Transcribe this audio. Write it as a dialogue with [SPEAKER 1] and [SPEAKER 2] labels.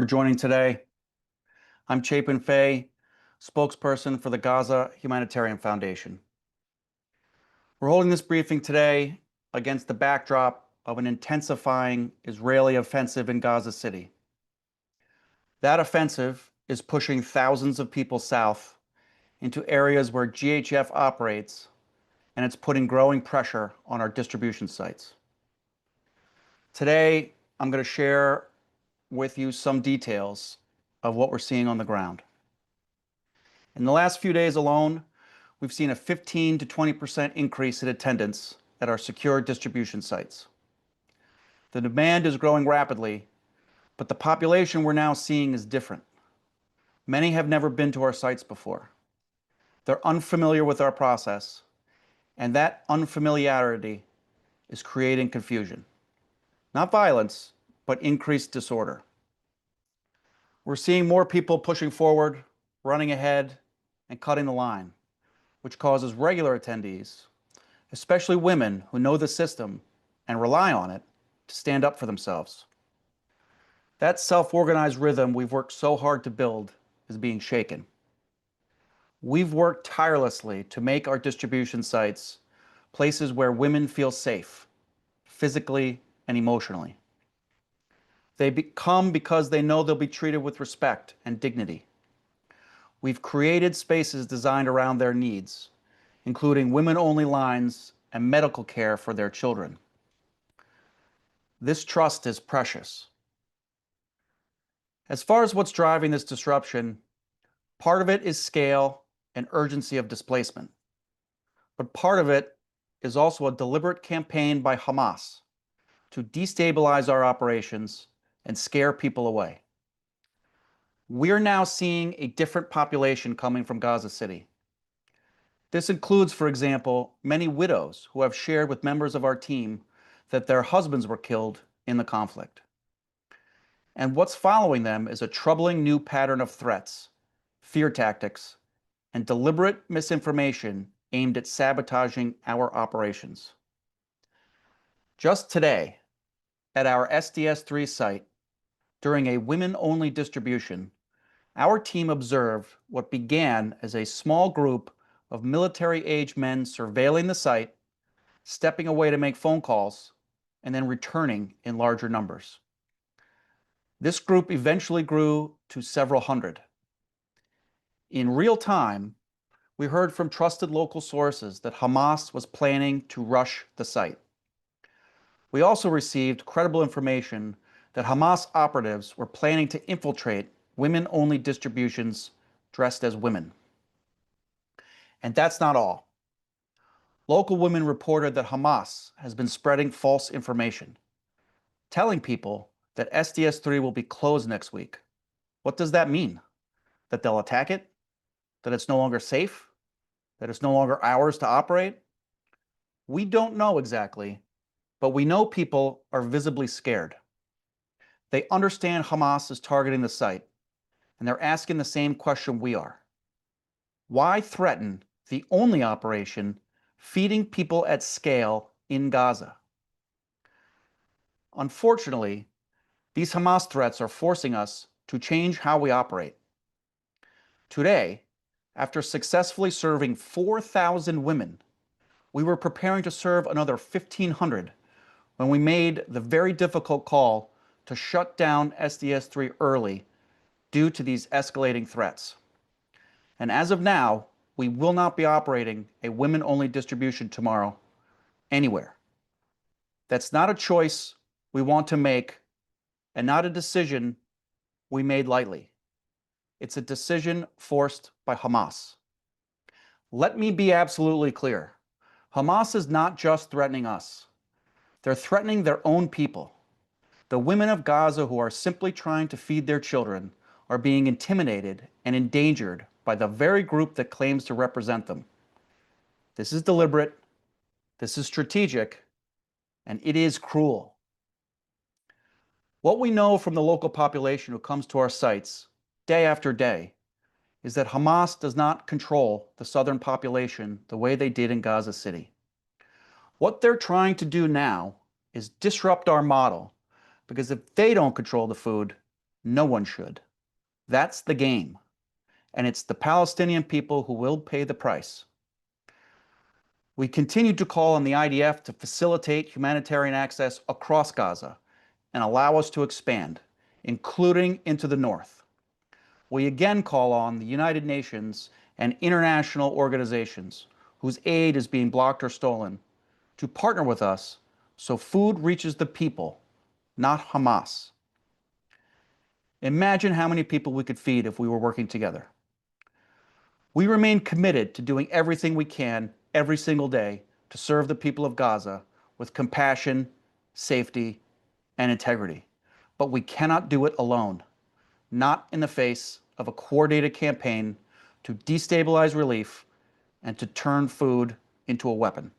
[SPEAKER 1] For joining today. I'm Chapin Fay, spokesperson for the Gaza Humanitarian Foundation. We're holding this briefing today against the backdrop of an intensifying Israeli offensive in Gaza City. That offensive is pushing thousands of people south into areas where GHF operates, and it's putting growing pressure on our distribution sites. Today, I'm going to share with you some details of what we're seeing on the ground. In the last few days alone, we've seen a 15 to 20% increase in attendance at our secure distribution sites. The demand is growing rapidly, but the population we're now seeing is different. Many have never been to our sites before. They're unfamiliar with our process, and that unfamiliarity is creating confusion. Not violence, but increased disorder. We're seeing more people pushing forward, running ahead, and cutting the line, which causes regular attendees, especially women who know the system and rely on it, to stand up for themselves. That self-organized rhythm we've worked so hard to build is being shaken. We've worked tirelessly to make our distribution sites places where women feel safe, physically and emotionally. They come because they know they'll be treated with respect and dignity. We've created spaces designed around their needs, including women-only lines and medical care for their children. This trust is precious. As far as what's driving this disruption, part of it is scale and urgency of displacement. But part of it is also a deliberate campaign by Hamas to destabilize our operations and scare people away. We're now seeing a different population coming from Gaza City. This includes, for example, many widows who have shared with members of our team that their husbands were killed in the conflict. And what's following them is a troubling new pattern of threats, fear tactics, and deliberate misinformation aimed at sabotaging our operations. Just today, at our SDS-3 site, during a women-only distribution, our team observed what began as a small group of military-age men surveilling the site, stepping away to make phone calls, and then returning in larger numbers. This group eventually grew to several hundred. In real time, we heard from trusted local sources that Hamas was planning to rush the site. We also received credible information that Hamas operatives were planning to infiltrate women-only distributions dressed as women. And that's not all. Local women reported that Hamas has been spreading false information, telling people that SDS-3 will be closed next week. What does that mean? That they'll attack it? That it's no longer safe? That it's no longer ours to operate? We don't know exactly, but we know people are visibly scared. They understand Hamas is targeting the site, and they're asking the same question we are. Why threaten the only operation feeding people at scale in Gaza? Unfortunately, these Hamas threats are forcing us to change how we operate. Today, after successfully serving 4,000 women, we were preparing to serve another 1,500 when we made the very difficult call to shut down SDS-3 early due to these escalating threats. And as of now, we will not be operating a women-only distribution tomorrow anywhere. That's not a choice we want to make and not a decision we made lightly. It's a decision forced by Hamas. Let me be absolutely clear. Hamas is not just threatening us. They're threatening their own people. The women of Gaza who are simply trying to feed their children are being intimidated and endangered by the very group that claims to represent them. This is deliberate, this is strategic, and it is cruel. What we know from the local population who comes to our sites day after day is that Hamas does not control the southern population the way they did in Gaza City. What they're trying to do now is disrupt our model, because if they don't control the food, No one should. That's the game. And it's the Palestinian people who will pay the price. We continue to call on the IDF to facilitate humanitarian access across Gaza and allow us to expand, including into the north. We again call on the United Nations and international organizations whose aid is being blocked or stolen to partner with us so food reaches the people, not Hamas. Imagine how many people we could feed if we were working together. We remain committed to doing everything we can every single day to serve the people of Gaza with compassion, safety, and integrity. But we cannot do it alone, not in the face of a coordinated campaign to destabilize relief and to turn food into a weapon.